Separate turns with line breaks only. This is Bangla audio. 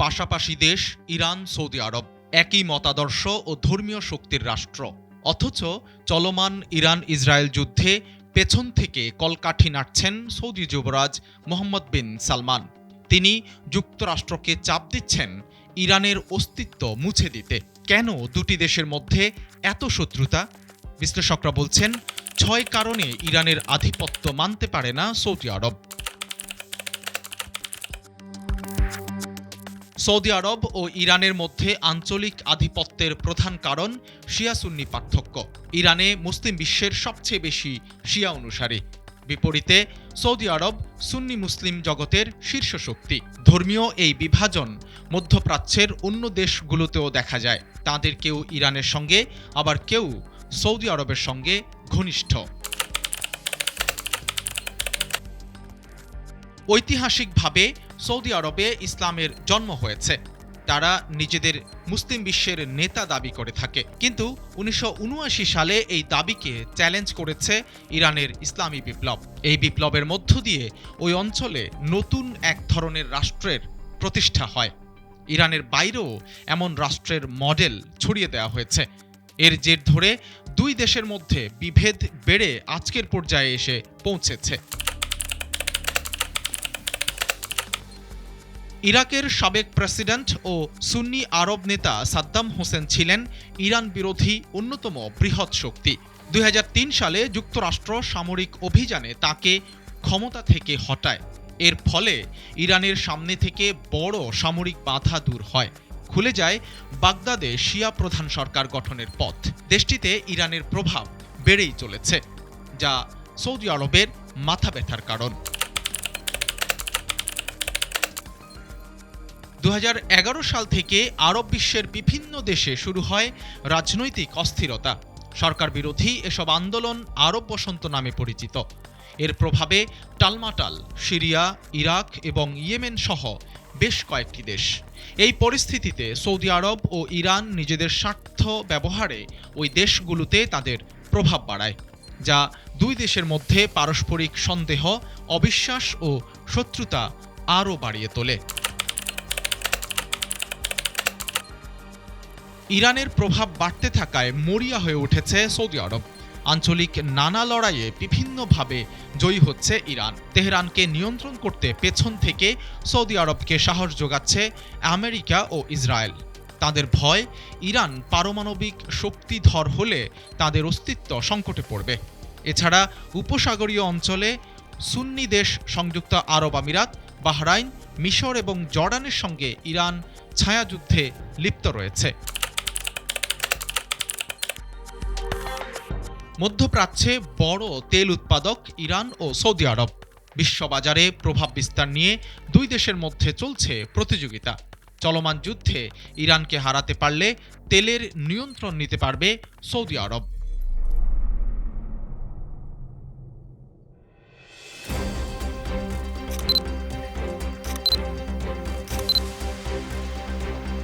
পাশাপাশি দেশ ইরান, সৌদি আরব একই মতাদর্শ ও ধর্মীয় শক্তির রাষ্ট্র। অথচ চলমান ইরান ইসরায়েল যুদ্ধে পেছন থেকে কলকাঠি নাড়ছেন সৌদি যুবরাজ মোহাম্মদ বিন সালমান। তিনি যুক্তরাষ্ট্রকে চাপ দিচ্ছেন ইরানের অস্তিত্ব মুছে দিতে। কেন দুটি দেশের মধ্যে এত শত্রুতা? বিশ্লেষকরা বলছেন 6 কারণে ইরানের আধিপত্য মানতে পারে না সৌদি আরব। সৌদি আরব ও ইরানের মধ্যে আঞ্চলিক আধিপত্যের প্রধান কারণ শিয়া সুন্নি পার্থক্য। ইরানে মুসলিম বিশ্বের সবচেয়ে বেশি শিয়া অনুসারী, বিপরীতে সৌদি আরব সুন্নি মুসলিম জগতের শীর্ষ শক্তি। ধর্মীয় এই বিভাজন মধ্যপ্রাচ্যের অন্য দেশগুলোতেও দেখা যায়। তাদের কেউ ইরানের সঙ্গে, আবার কেউ সৌদি আরবের সঙ্গে ঘনিষ্ঠ। ঐতিহাসিকভাবে সৌদি আরবে ইসলামের জন্ম হয়েছে। তারা নিজেদের মুসলিম বিশ্বের নেতা দাবি করে থাকে, কিন্তু 1979 সালে এই দাবিকে চ্যালেঞ্জ করেছে ইরানের ইসলামী বিপ্লব। এই বিপ্লবের মধ্য দিয়ে ওই অঞ্চলে নতুন এক ধরনের রাষ্ট্রের প্রতিষ্ঠা হয়। ইরানের বাইরেও এমন রাষ্ট্রের মডেল ছড়িয়ে দেওয়া হয়েছে। এর জের ধরে দুই দেশের মধ্যে বিভেদ বেড়ে আজকের পর্যায়ে এসে পৌঁছেছে। ইরাকের সাবেক প্রেসিডেন্ট ও সুন্নি আরব নেতা সাদ্দাম হোসেন ছিলেন ইরান বিরোধী অন্যতম বৃহৎ শক্তি। 2003 সালে যুক্তরাষ্ট্র সামরিক অভিযানে তাকে ক্ষমতা থেকে হটায়। এর ফলে ইরানের সামনে থেকে বড় সামরিক বাধা দূর হয়। খুলে যায় বাগদাদে শিয়া প্রধান সরকার গঠনের পথ। দেশটিতে ইরানের প্রভাব বেড়েই চলেছে, যা সৌদি আরবের মাথা ব্যথার কারণ। 2011 সাল থেকে আরব বিশ্বের বিভিন্ন দেশে শুরু হয় রাজনৈতিক অস্থিরতা। সরকার বিরোধী এসব আন্দোলন আরব বসন্ত নামে পরিচিত। এর প্রভাবে টালমাটাল সিরিয়া, ইরাক এবং ইয়েমেন সহ বেশ কয়েকটি দেশ। এই পরিস্থিতিতে সৌদি আরব ও ইরান নিজেদের স্বার্থ ব্যবহারে ওই দেশগুলোতে তাদের প্রভাব বাড়ায়, যা দুই দেশের মধ্যে পারস্পরিক সন্দেহ, অবিশ্বাস ও শত্রুতা আরও বাড়িয়ে তোলে। ইরানের প্রভাব বাড়তে থাকায় মরিয়া হয়ে উঠেছে সৌদি আরব। আঞ্চলিক নানা লড়াইয়ে বিভিন্নভাবে জয়ী হচ্ছে ইরান। তেহরানকে নিয়ন্ত্রণ করতে পেছন থেকে সৌদি আরবকে সাহস যোগাচ্ছে আমেরিকা ও ইসরায়েল। তাদের ভয়, ইরান পারমাণবিক শক্তিধর হলে তাদের অস্তিত্ব সংকটে পড়বে। এছাড়া উপসাগরীয় অঞ্চলে সুন্নি দেশ সংযুক্ত আরব আমিরাত, বাহরাইন, মিশর এবং জর্ডানের সঙ্গে ইরান ছায়াযুদ্ধে লিপ্ত রয়েছে। মধ্যপ্রাচ্যে বড় তেল উৎপাদক ইরান ও সৌদি আরব। বিশ্ববাজারে প্রভাব বিস্তার নিয়ে দুই দেশের মধ্যে চলছে প্রতিযোগিতা। চলমান যুদ্ধে ইরানকে হারাতে পারলে তেলের নিয়ন্ত্রণ নিতে পারবে সৌদি আরব।